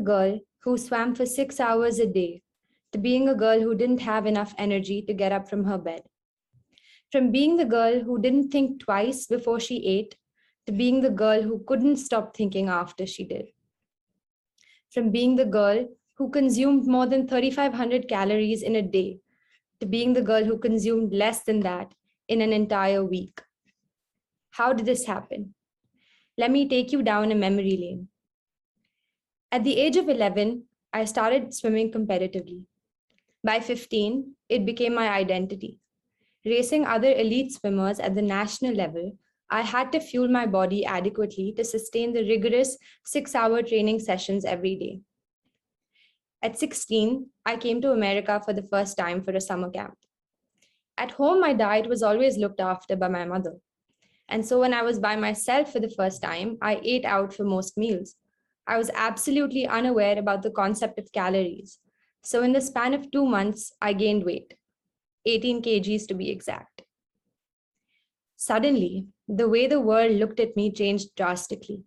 girl who swam for 6 hours a day to being a girl who didn't have enough energy to get up from her bed. From being the girl who didn't think twice before she ate to being the girl who couldn't stop thinking after she did. From being the girl who consumed more than 3,500 calories in a day to being the girl who consumed less than that in an entire week. How did this happen? Let me take you down a memory lane. At the age of 11, I started swimming competitively. By 15, it became my identity. Racing other elite swimmers at the national level, I had to fuel my body adequately to sustain the rigorous 6-hour training sessions every day. At 16, I came to America for the first time for a summer camp. At home, my diet was always looked after by my mother. And so when I was by myself for the first time, I ate out for most meals. I was absolutely unaware about the concept of calories. So in the span of 2 months, I gained weight, 18 kgs to be exact. Suddenly, the way the world looked at me changed drastically.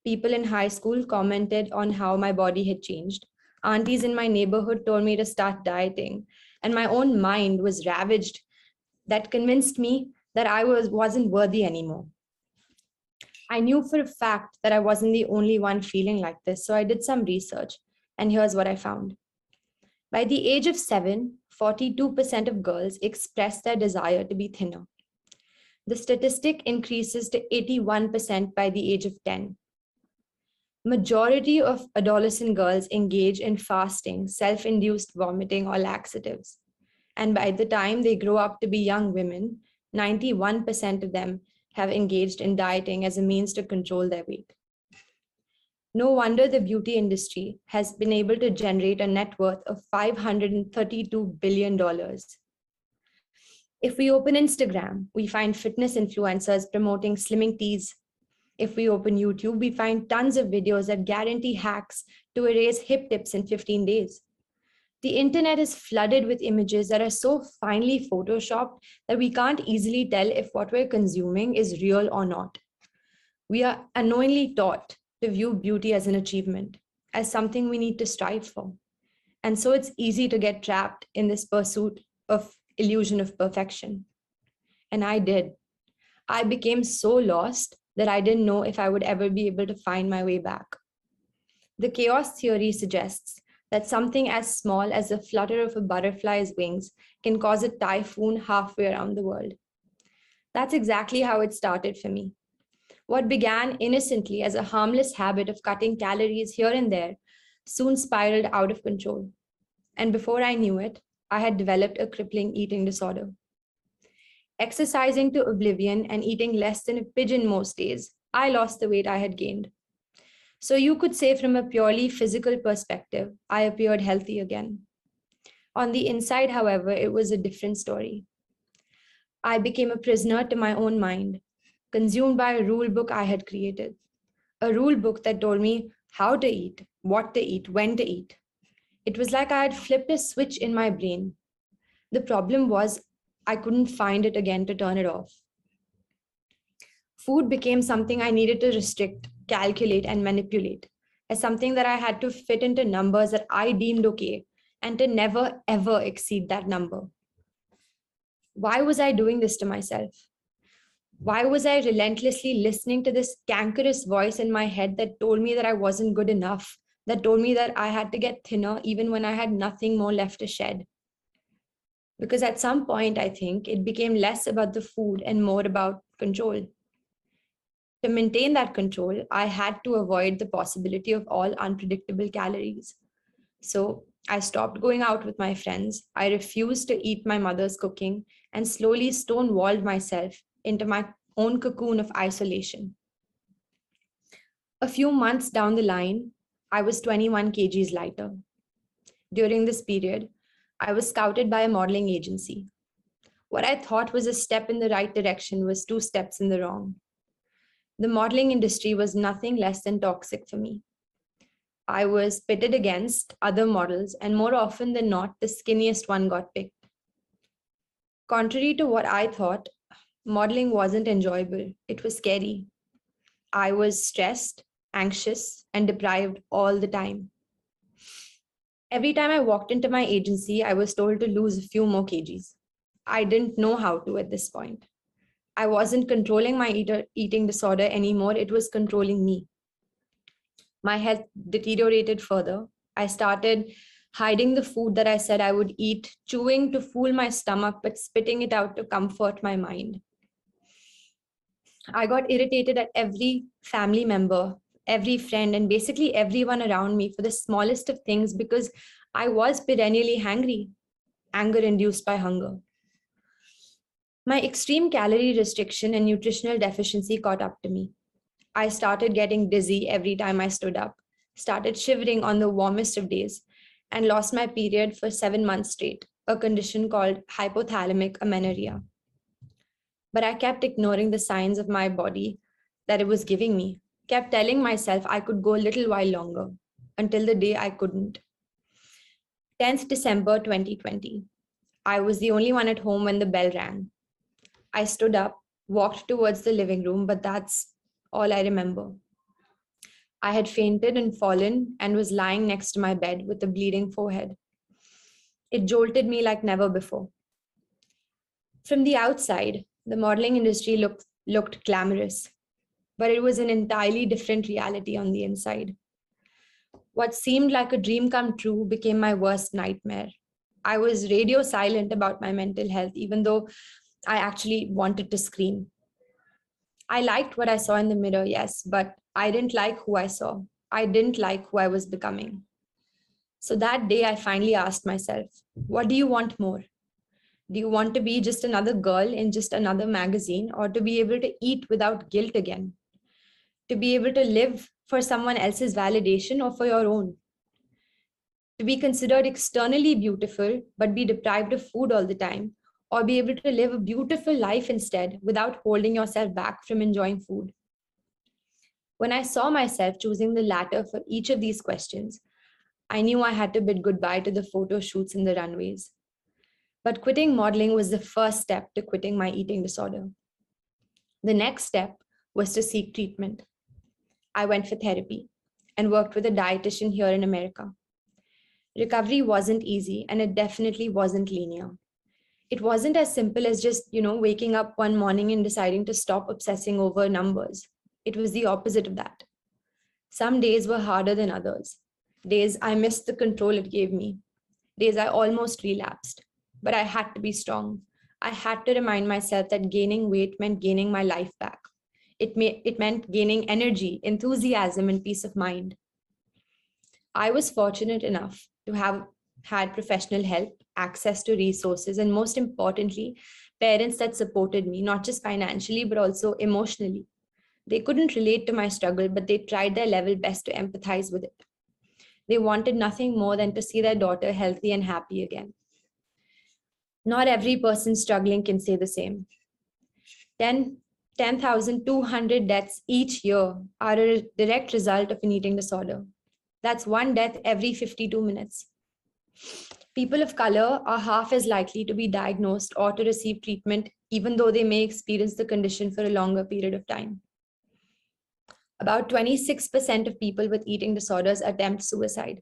People in high school commented on how my body had changed. Aunties in my neighborhood told me to start dieting, and my own mind was ravaged. That convinced me that I wasn't worthy anymore. I knew for a fact that I wasn't the only one feeling like this, so I did some research, and here's what I found. By the age of 7, 42% of girls express their desire to be thinner. The statistic increases to 81% by the age of 10. Majority of adolescent girls engage in fasting, self-induced vomiting, or laxatives. And by the time they grow up to be young women, 91% of them have engaged in dieting as a means to control their weight. No wonder the beauty industry has been able to generate a net worth of $532 billion. If we open Instagram, we find fitness influencers promoting slimming teas. If we open YouTube, we find tons of videos that guarantee hacks to erase hip dips in 15 days. The internet is flooded with images that are so finely photoshopped that we can't easily tell if what we're consuming is real or not. We are unknowingly taught to view beauty as an achievement, as something we need to strive for. And so it's easy to get trapped in this pursuit of illusion of perfection. And I did. I became so lost that I didn't know if I would ever be able to find my way back. The chaos theory suggests that something as small as the flutter of a butterfly's wings can cause a typhoon halfway around the world. That's exactly how it started for me. What began innocently as a harmless habit of cutting calories here and there soon spiraled out of control. And before I knew it, I had developed a crippling eating disorder. Exercising to oblivion and eating less than a pigeon most days, I lost the weight I had gained. So you could say from a purely physical perspective, I appeared healthy again. On the inside, however, it was a different story. I became a prisoner to my own mind, consumed by a rule book I had created. A rule book that told me how to eat, what to eat, when to eat. It was like I had flipped a switch in my brain. The problem was I couldn't find it again to turn it off. Food became something I needed to restrict, calculate, and manipulate, as something that I had to fit into numbers that I deemed okay, and to never, ever exceed that number. Why was I doing this to myself? Why was I relentlessly listening to this cankerous voice in my head that told me that I wasn't good enough, that told me that I had to get thinner even when I had nothing more left to shed? Because at some point, I think, it became less about the food and more about control. To maintain that control, I had to avoid the possibility of all unpredictable calories. So I stopped going out with my friends. I refused to eat my mother's cooking and slowly stonewalled myself into my own cocoon of isolation. A few months down the line, I was 21 kgs lighter. During this period, I was scouted by a modeling agency. What I thought was a step in the right direction was 2 steps in the wrong. The modeling industry was nothing less than toxic for me. I was pitted against other models, and more often than not, the skinniest one got picked. Contrary to what I thought, modeling wasn't enjoyable. It was scary. I was stressed, anxious, and deprived all the time. Every time I walked into my agency, I was told to lose a few more kgs. I didn't know how to at this point. I wasn't controlling my eating disorder anymore, it was controlling me. My health deteriorated further. I started hiding the food that I said I would eat, chewing to fool my stomach, but spitting it out to comfort my mind. I got irritated at every family member, every friend, and basically everyone around me for the smallest of things because I was perennially hangry, anger induced by hunger. My extreme calorie restriction and nutritional deficiency caught up to me. I started getting dizzy every time I stood up, started shivering on the warmest of days, and lost my period for 7 months straight, a condition called hypothalamic amenorrhea. But I kept ignoring the signs of my body that it was giving me, kept telling myself I could go a little while longer, until the day I couldn't. 10th December 2020. I was the only one at home when the bell rang. I stood up, walked towards the living room, but that's all I remember. I had fainted and fallen and was lying next to my bed with a bleeding forehead. It jolted me like never before. From the outside, the modeling industry looked glamorous, but it was an entirely different reality on the inside. What seemed like a dream come true became my worst nightmare. I was radio silent about my mental health, even though I actually wanted to scream. I liked what I saw in the mirror, yes, but I didn't like who I saw. I didn't like who I was becoming. So that day, I finally asked myself, what do you want more? Do you want to be just another girl in just another magazine, or to be able to eat without guilt again? To be able to live for someone else's validation or for your own? To be considered externally beautiful, but be deprived of food all the time, or be able to live a beautiful life instead without holding yourself back from enjoying food? When I saw myself choosing the latter for each of these questions, I knew I had to bid goodbye to the photo shoots and the runways. But quitting modeling was the first step to quitting my eating disorder. The next step was to seek treatment. I went for therapy and worked with a dietitian here in America. Recovery wasn't easy, and it definitely wasn't linear. It wasn't as simple as just, waking up one morning and deciding to stop obsessing over numbers. It was the opposite of that. Some days were harder than others. Days I missed the control it gave me. Days I almost relapsed. But I had to be strong. I had to remind myself that gaining weight meant gaining my life back. It meant gaining energy, enthusiasm, and peace of mind. I was fortunate enough to have had professional help, access to resources, and most importantly, parents that supported me, not just financially, but also emotionally. They couldn't relate to my struggle, but they tried their level best to empathize with it. They wanted nothing more than to see their daughter healthy and happy again. Not every person struggling can say the same. 10,200 deaths each year are a direct result of an eating disorder. That's one death every 52 minutes. People of color are half as likely to be diagnosed or to receive treatment, even though they may experience the condition for a longer period of time. About 26% of people with eating disorders attempt suicide.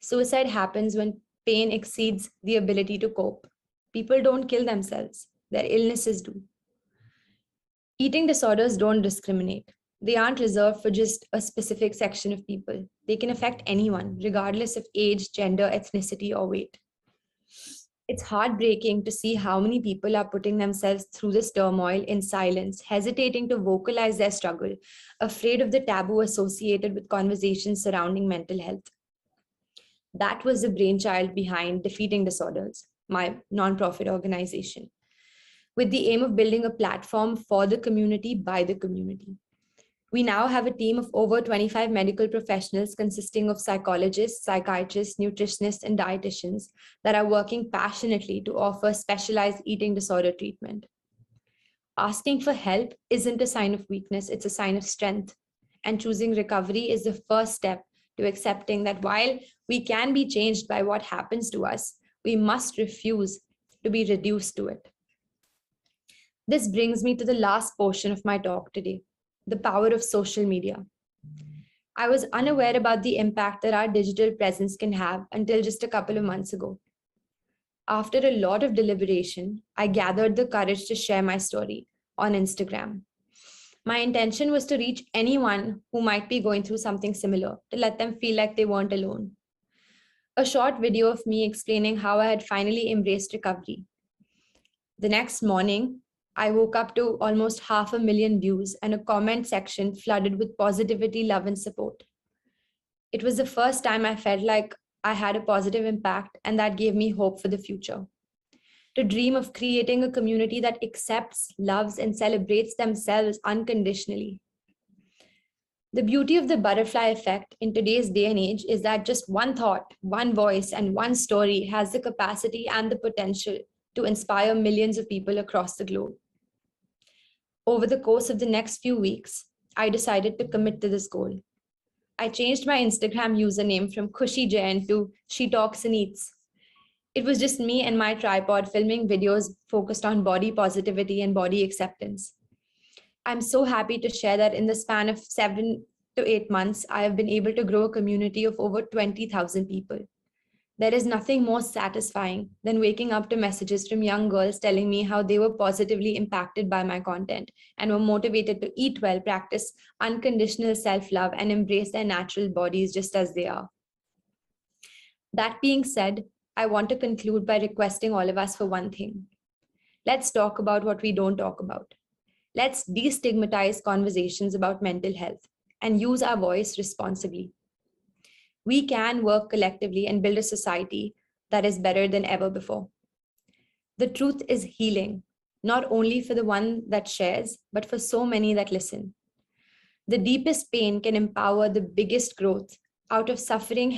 Suicide happens when pain exceeds the ability to cope. People don't kill themselves, their illnesses do. Eating disorders don't discriminate. They aren't reserved for just a specific section of people. They can affect anyone, regardless of age, gender, ethnicity, or weight. It's heartbreaking to see how many people are putting themselves through this turmoil in silence, hesitating to vocalize their struggle, afraid of the taboo associated with conversations surrounding mental health. That was the brainchild behind Defeating Disorders, my nonprofit organization, with the aim of building a platform for the community by the community. We now have a team of over 25 medical professionals consisting of psychologists, psychiatrists, nutritionists, and dietitians that are working passionately to offer specialized eating disorder treatment. Asking for help isn't a sign of weakness, it's a sign of strength. And choosing recovery is the first step to accepting that while we can be changed by what happens to us, we must refuse to be reduced to it. This brings me to the last portion of my talk today, the power of social media. I was unaware about the impact that our digital presence can have until just a couple of months ago. After a lot of deliberation, I gathered the courage to share my story on Instagram. My intention was to reach anyone who might be going through something similar, to let them feel like they weren't alone. A short video of me explaining how I had finally embraced recovery. The next morning, I woke up to almost 500,000 views and a comment section flooded with positivity, love, and support. It was the first time I felt like I had a positive impact, and that gave me hope for the future. To dream of creating a community that accepts, loves, and celebrates themselves unconditionally. The beauty of the butterfly effect in today's day and age is that just one thought, one voice, and one story has the capacity and the potential to inspire millions of people across the globe. Over the course of the next few weeks, I decided to commit to this goal. I changed my Instagram username from Khushi Jain to She Talks and Eats. It was just me and my tripod filming videos focused on body positivity and body acceptance. I'm so happy to share that in the span of 7 to 8 months, I have been able to grow a community of over 20,000 people. There is nothing more satisfying than waking up to messages from young girls telling me how they were positively impacted by my content and were motivated to eat well, practice unconditional self-love, and embrace their natural bodies just as they are. That being said, I want to conclude by requesting all of us for one thing. Let's talk about what we don't talk about. Let's destigmatize conversations about mental health and use our voice responsibly. We can work collectively and build a society that is better than ever before. The truth is healing, not only for the one that shares, but for so many that listen. The deepest pain can empower the biggest growth. Out of suffering,